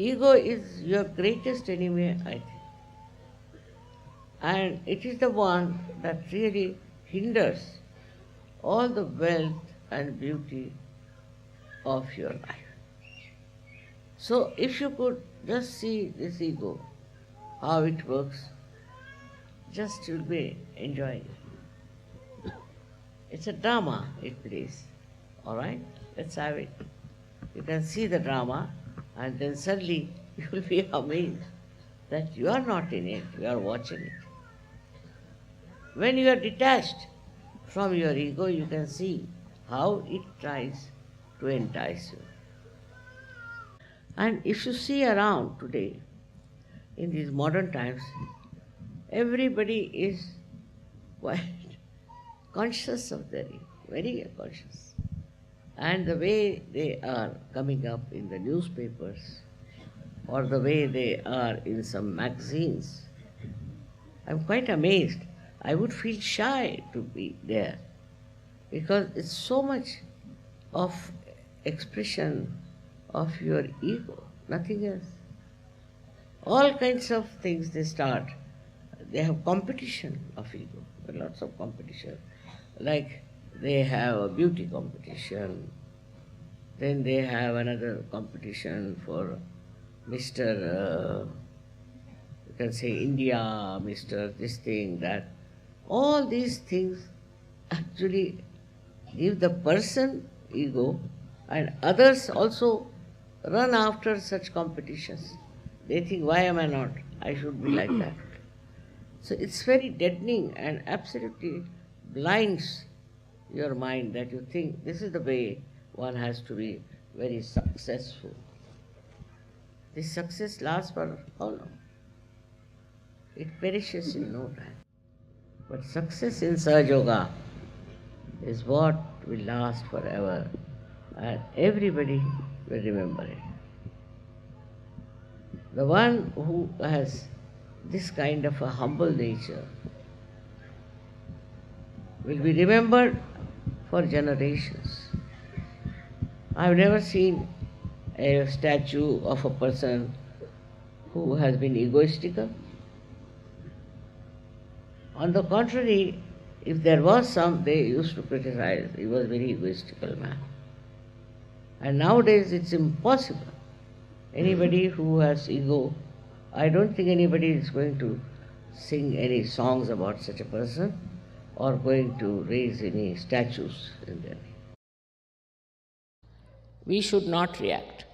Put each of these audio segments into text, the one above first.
ego is your greatest enemy, I think. And it is the one that really hinders all the wealth and beauty of your life. So if you could just see this ego, how it works, just you'll be enjoying it. It's a drama it plays, all right? Let's have it. You can see the drama and then suddenly you will be amazed that you are not in it, you are watching it. When you are detached from your ego, you can see how it tries to entice you. And if you see around today, in these modern times, everybody is quite conscious of their ego, very conscious. And the way they are coming up in the newspapers or the way they are in some magazines, I'm quite amazed. I would feel shy to be there because it's so much of expression of your ego, nothing else. All kinds of things they start. They have competition of ego, lots of competition. Like they have a beauty competition, then they have another competition for Mr. You can say India, Mr. this thing, that. All these things actually give the person ego, and others also run after such competitions. They think, why am I not? I should be like that. So it's very deadening and absolutely blinds your mind that you think this is the way one has to be very successful. This success lasts for how long? It perishes in no time. But success in Sahaja Yoga is what will last forever, and everybody will remember it. The one who has this kind of a humble nature will be remembered for generations. I've never seen a statue of a person who has been egoistical. On the contrary, if there was some, they used to criticize. He was a very egoistical man. And nowadays it's impossible. Anybody who has ego, I don't think anybody is going to sing any songs about such a person or going to raise any statues in their name. We should not react.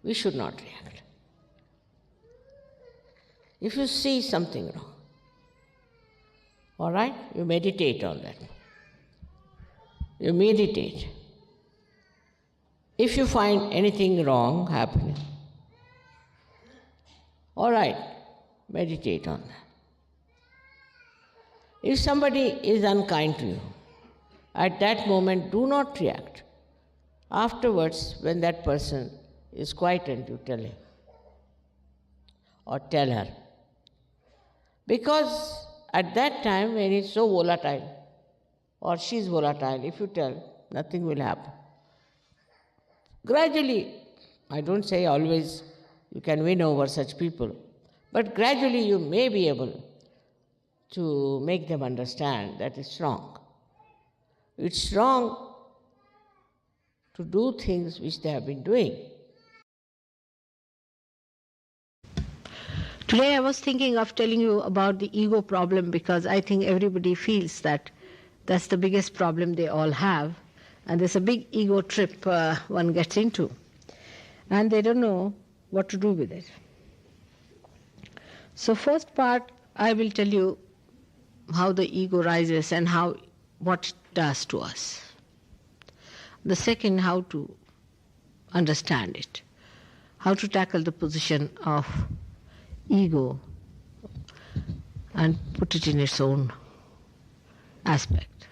We should not react. If you see something wrong, all right, you meditate on that. You meditate. If you find anything wrong happening, all right, meditate on that. If somebody is unkind to you, at that moment do not react. Afterwards, when that person is quietened, you tell him or tell her. Because at that time, when he's so volatile, or she's volatile, if you tell, nothing will happen. Gradually, I don't say always you can win over such people, but gradually you may be able to make them understand that it's wrong. It's wrong to do things which they have been doing. Today I was thinking of telling you about the ego problem because I think everybody feels that that's the biggest problem they all have, and there's a big ego trip one gets into, and they don't know what to do with it. So first part, I will tell you how the ego rises and what it does to us. The second, how to understand it, how to tackle the position of ego and put it in its own aspect.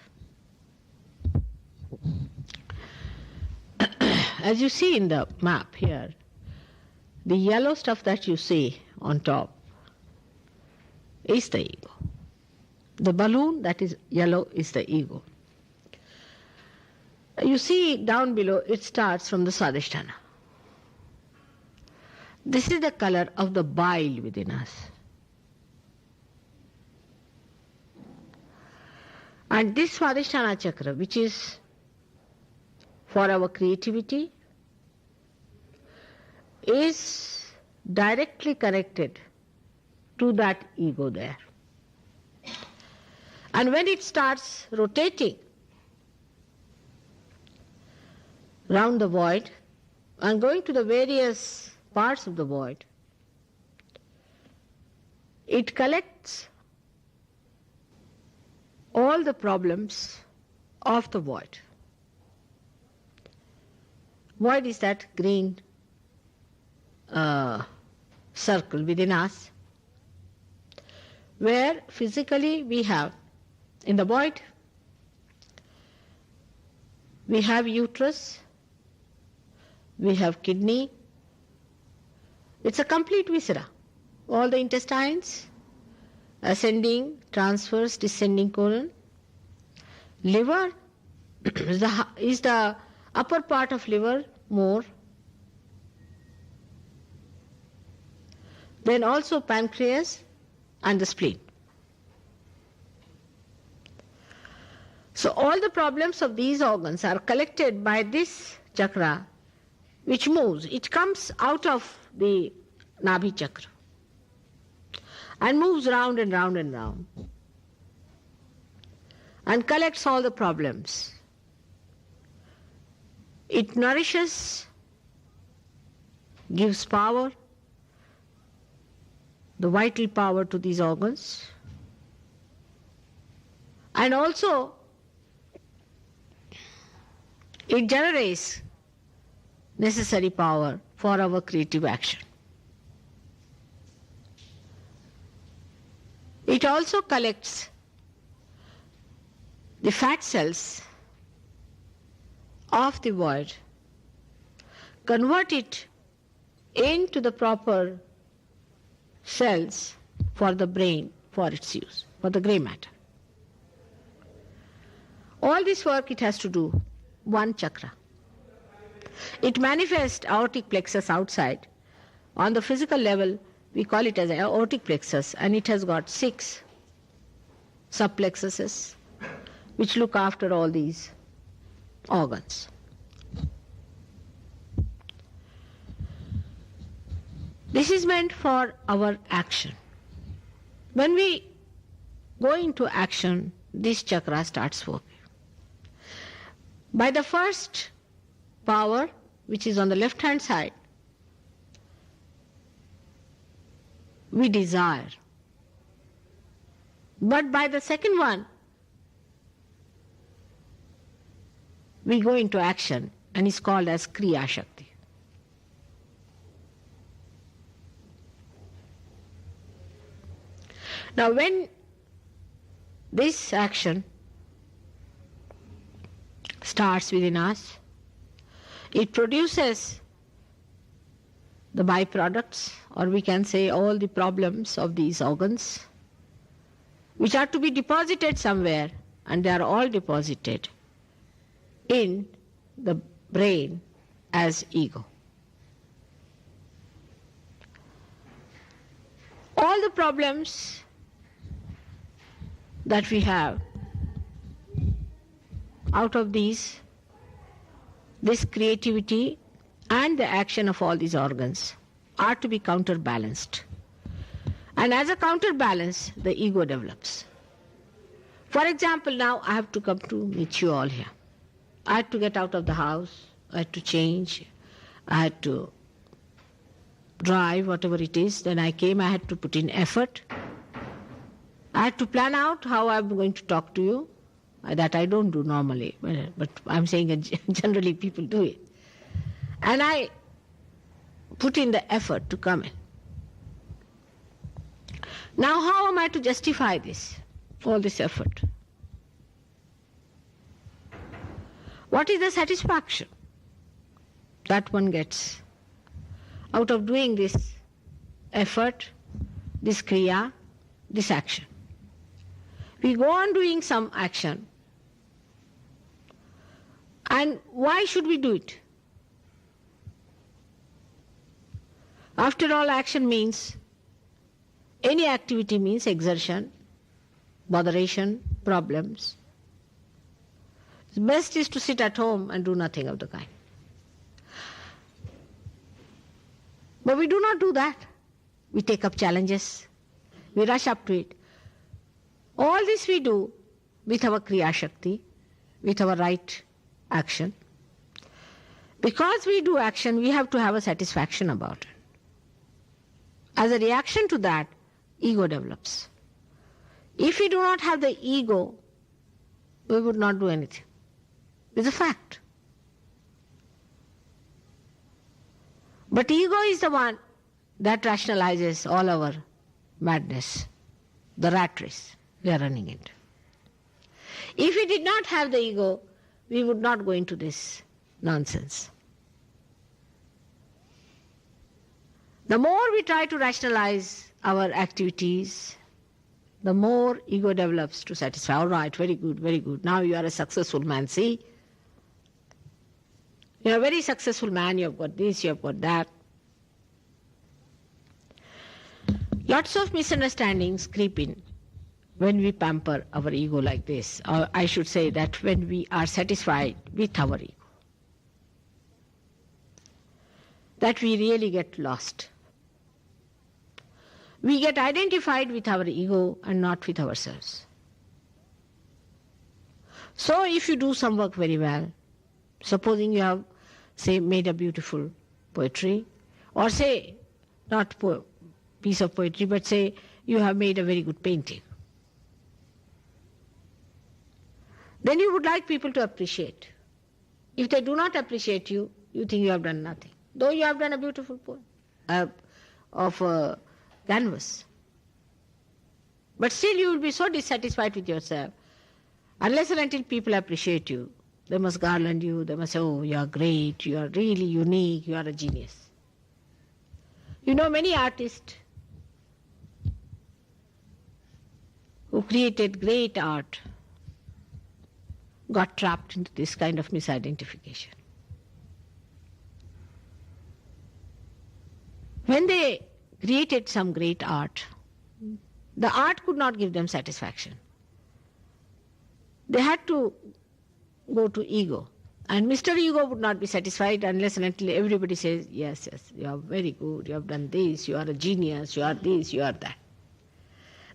As you see in the map here, the yellow stuff that you see on top is the ego. The balloon that is yellow is the ego. You see down below, it starts from the Swadhisthana. This is the color of the bile within us. And this Swadhisthana chakra, which is for our creativity, is directly connected to that ego there. And when it starts rotating round the void and going to the various parts of the void, it collects all the problems of the void. Void is that green circle within us, where physically we have, in the void, we have uterus, we have kidney. It's a complete viscera. All the intestines, ascending, transverse, descending colon. Liver is the upper part of liver more. Then also pancreas and the spleen. So all the problems of these organs are collected by this chakra, which moves. It comes out of the Nabhi chakra and moves round and round and round and collects all the problems. It nourishes, gives power, the vital power to these organs, and also it generates necessary power for our creative action. It also collects the fat cells of the void, convert it into the proper cells for the brain, for its use, for the grey matter. All this work it has to do one chakra. It manifests aortic plexus outside. On the physical level, we call it as an aortic plexus, and it has got 6 subplexuses which look after all these organs. This is meant for our action. When we go into action, this chakra starts working. By the first power, which is on the left-hand side, we desire. But by the second one, we go into action, and it's called as Kriya Shakti. Now when this action starts within us, it produces the byproducts, or we can say all the problems of these organs, which are to be deposited somewhere, and they are all deposited in the brain as ego. All the problems that we have out of this creativity and the action of all these organs are to be counterbalanced. And as a counterbalance, the ego develops. For example, now I have to come to meet you all here. I had to get out of the house, I had to change, I had to drive, whatever it is. Then I came, I had to put in effort. I had to plan out how I'm going to talk to you. That I don't do normally, but I'm saying that generally people do it. And I put in the effort to come in. Now how am I to justify this, all this effort? What is the satisfaction that one gets out of doing this effort, this kriya, this action? We go on doing some action, And why should we do it? After all, action means, any activity means exertion, botheration, problems. The best is to sit at home and do nothing of the kind. But we do not do that. We take up challenges. We rush up to it. All this we do with our Kriya Shakti, with our right action. Because we do action, we have to have a satisfaction about it. As a reaction to that, ego develops. If we do not have the ego, we would not do anything. It's a fact. But ego is the one that rationalizes all our madness, the rat race we are running into. If we did not have the ego, we would not go into this nonsense. The more we try to rationalize our activities, the more ego develops to satisfy. All right, very good, very good. Now you are a successful man, see? You are a very successful man, you have got this, you have got that. Lots of misunderstandings creep in when we pamper our ego like this. Or I should say that when we are satisfied with our ego. That we really get lost. We get identified with our ego and not with ourselves. So if you do some work very well, supposing you have, say, made a beautiful poetry, or say, not piece of poetry, but say you have made a very good painting. Then you would like people to appreciate. If they do not appreciate you, you think you have done nothing. Though you have done a beautiful poem of a canvas. But still you will be so dissatisfied with yourself. Unless and until people appreciate you, they must garland you, they must say, oh, you are great, you are really unique, you are a genius. You know, many artists who created great art got trapped into this kind of misidentification. When they created some great art, the art could not give them satisfaction. They had to go to ego. And Mr. Ego would not be satisfied unless and until everybody says, yes, yes, you are very good, you have done this, you are a genius, you are this, you are that.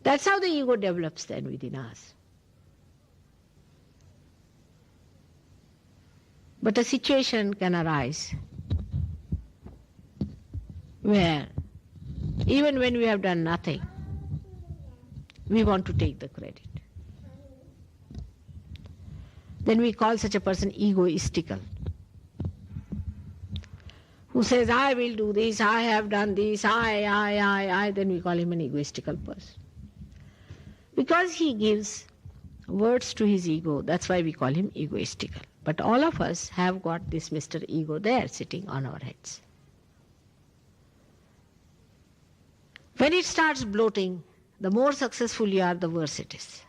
That's how the ego develops then within us. But a situation can arise where even when we have done nothing, we want to take the credit. Then we call such a person egoistical. Who says, I will do this, I have done this, I, then we call him an egoistical person. Because he gives words to his ego, that's why we call him egoistical. But all of us have got this Mr. Ego there sitting on our heads. When it starts bloating, the more successful you are, the worse it is.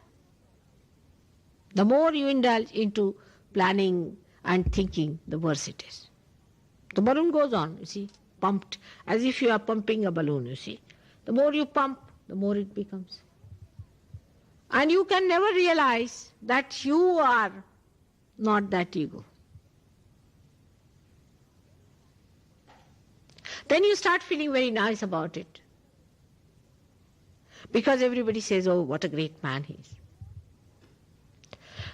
The more you indulge into planning and thinking, the worse it is. The balloon goes on, you see, pumped, as if you are pumping a balloon, you see. The more you pump, the more it becomes. And you can never realize that you are not that ego. Then you start feeling very nice about it. Because everybody says, oh, what a great man he is.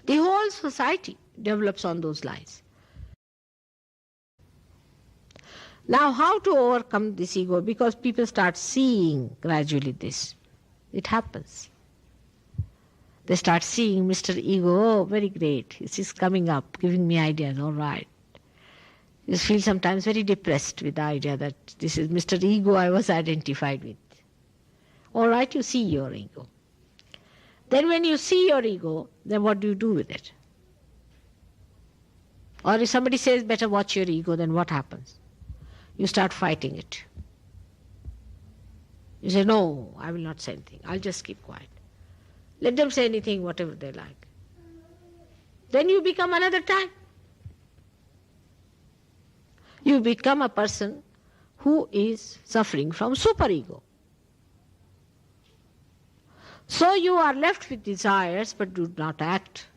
The whole society develops on those lines. Now, how to overcome this ego? Because people start seeing gradually this. It happens. They start seeing Mr. Ego, oh, very great. This is coming up, giving me ideas, all right. You feel sometimes very depressed with the idea that this is Mr. Ego I was identified with. All right, you see your ego. Then when you see your ego, then what do you do with it? Or if somebody says, better watch your ego, then what happens? You start fighting it. You say, no, I will not say anything. I'll just keep quiet. Let them say anything, whatever they like. Then you become another type. You become a person who is suffering from superego. So you are left with desires but do not act.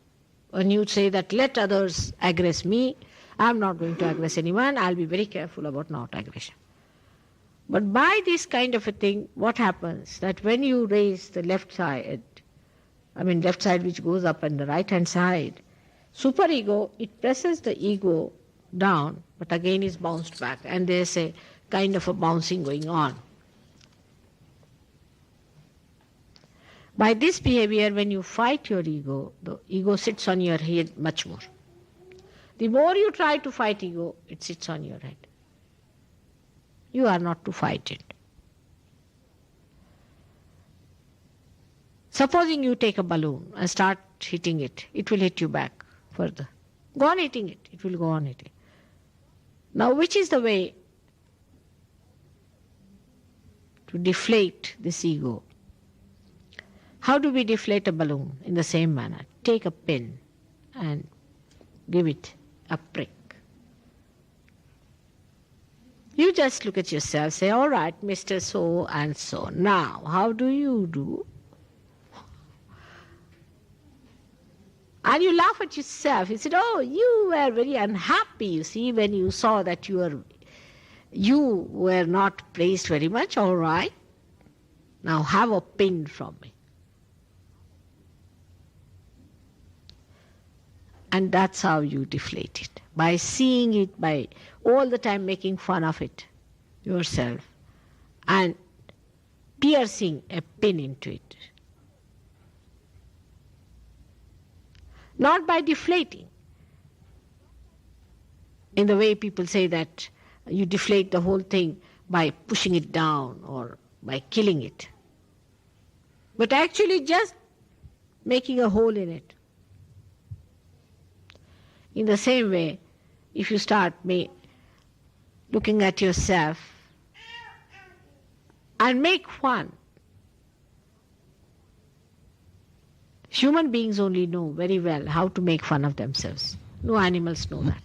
When you say that let others aggress me, I am not going to aggress anyone, I will be very careful about not aggression. But by this kind of a thing, what happens? That when you raise the left side which goes up and the right hand side, superego, it presses the ego down, but again is bounced back, and there's a kind of a bouncing going on. By this behavior, when you fight your ego, the ego sits on your head much more. The more you try to fight ego, it sits on your head. You are not to fight it. Supposing you take a balloon and start hitting it, it will hit you back further. Go on hitting it, it will go on hitting. Now, which is the way to deflate this ego? How do we deflate a balloon? In the same manner. Take a pin and give it a prick. You just look at yourself, say, all right, Mr. So and so. Now, how do you do? And you laugh at yourself. You said, oh, you were very unhappy, you see, when you saw that you were not praised very much. All right. Now have a pin from me. And that's how you deflate it. By seeing it, by all the time making fun of it yourself and piercing a pin into it. Not by deflating. In the way people say that you deflate the whole thing by pushing it down or by killing it. But actually just making a hole in it. In the same way, if you start looking at yourself and make fun, human beings only know very well how to make fun of themselves. No animals know that.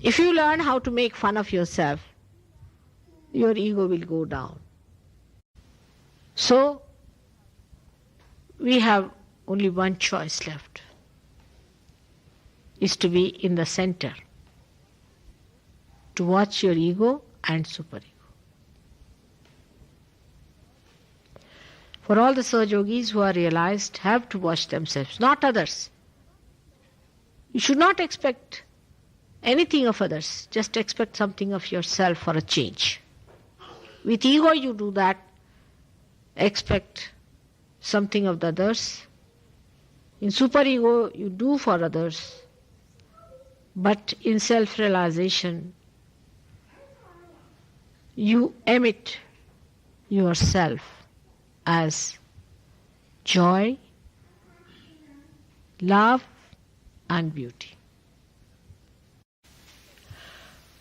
If you learn how to make fun of yourself, your ego will go down. So, we have only one choice left, is to be in the center, to watch your ego and superego. For all the Sahaja Yogis who are realized have to watch themselves, not others. You should not expect anything of others, just expect something of yourself for a change. With ego you do that, expect something of the others. In superego you do for others, but in self-realization you emit yourself as joy, love and beauty.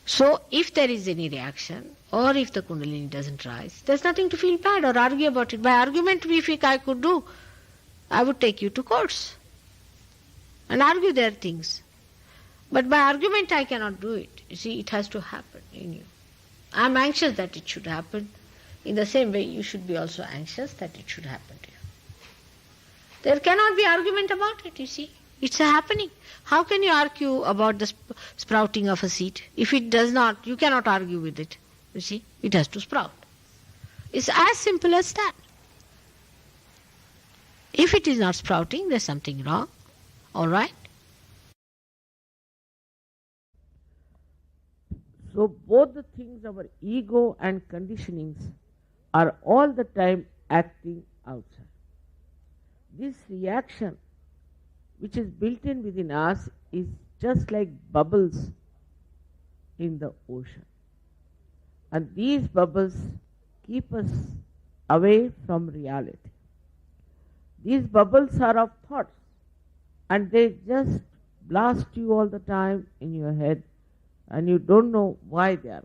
So if there is any reaction or if the Kundalini doesn't rise, there's nothing to feel bad or argue about it. By argument, if I could do, I would take you to courts and argue their things. But by argument I cannot do it. You see, it has to happen in you. I'm anxious that it should happen. In the same way, you should be also anxious that it should happen to you. There cannot be argument about it, you see. It's a happening. How can you argue about the sprouting of a seed? If it does not, you cannot argue with it. You see, it has to sprout. It's as simple as that. If it is not sprouting, there's something wrong. All right? So both the things, our ego and conditionings, are all the time acting outside. This reaction, which is built in within us, is just like bubbles in the ocean. And these bubbles keep us away from reality. These bubbles are of thoughts, and they just blast you all the time in your head, and you don't know why they are.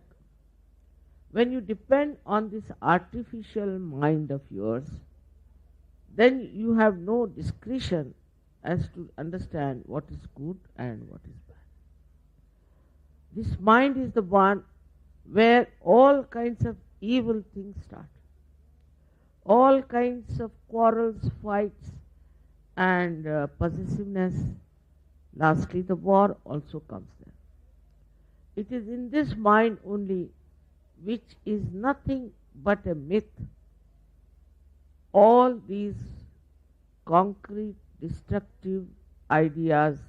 When you depend on this artificial mind of yours, then you have no discretion as to understand what is good and what is bad. This mind is the one where all kinds of evil things start. All kinds of quarrels, fights, and possessiveness. Lastly, the war also comes there. It is in this mind only, which is nothing but a myth, all these concrete, destructive ideas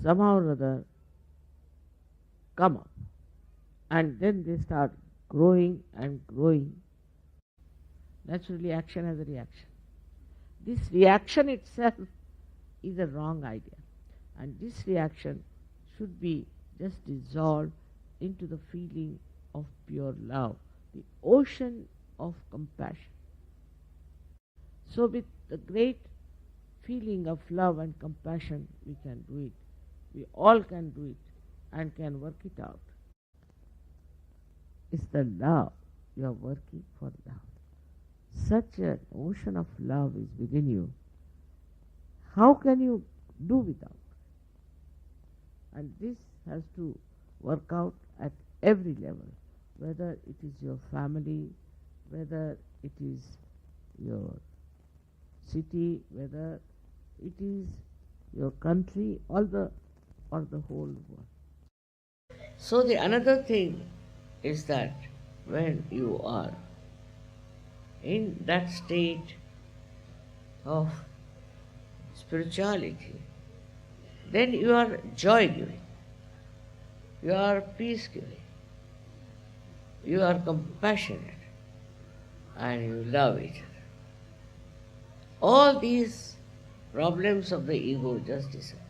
somehow or other come up. And then they start growing and growing. Naturally, action has a reaction. This reaction itself is a wrong idea. And this reaction should be just dissolved into the feeling of pure love, the ocean of compassion. So with the great feeling of love and compassion, we can do it. We all can do it and can work it out. It's the love. You are working for love. Such an ocean of love is within you. How can you do without? And this has to work out at every level, whether it is your family, whether it is your city, whether it is your country, or the whole world. So the another thing is that when you are in that state of spirituality, then you are joy giving, you are peace giving, you are compassionate, and you love each other. All these problems of the ego just disappear.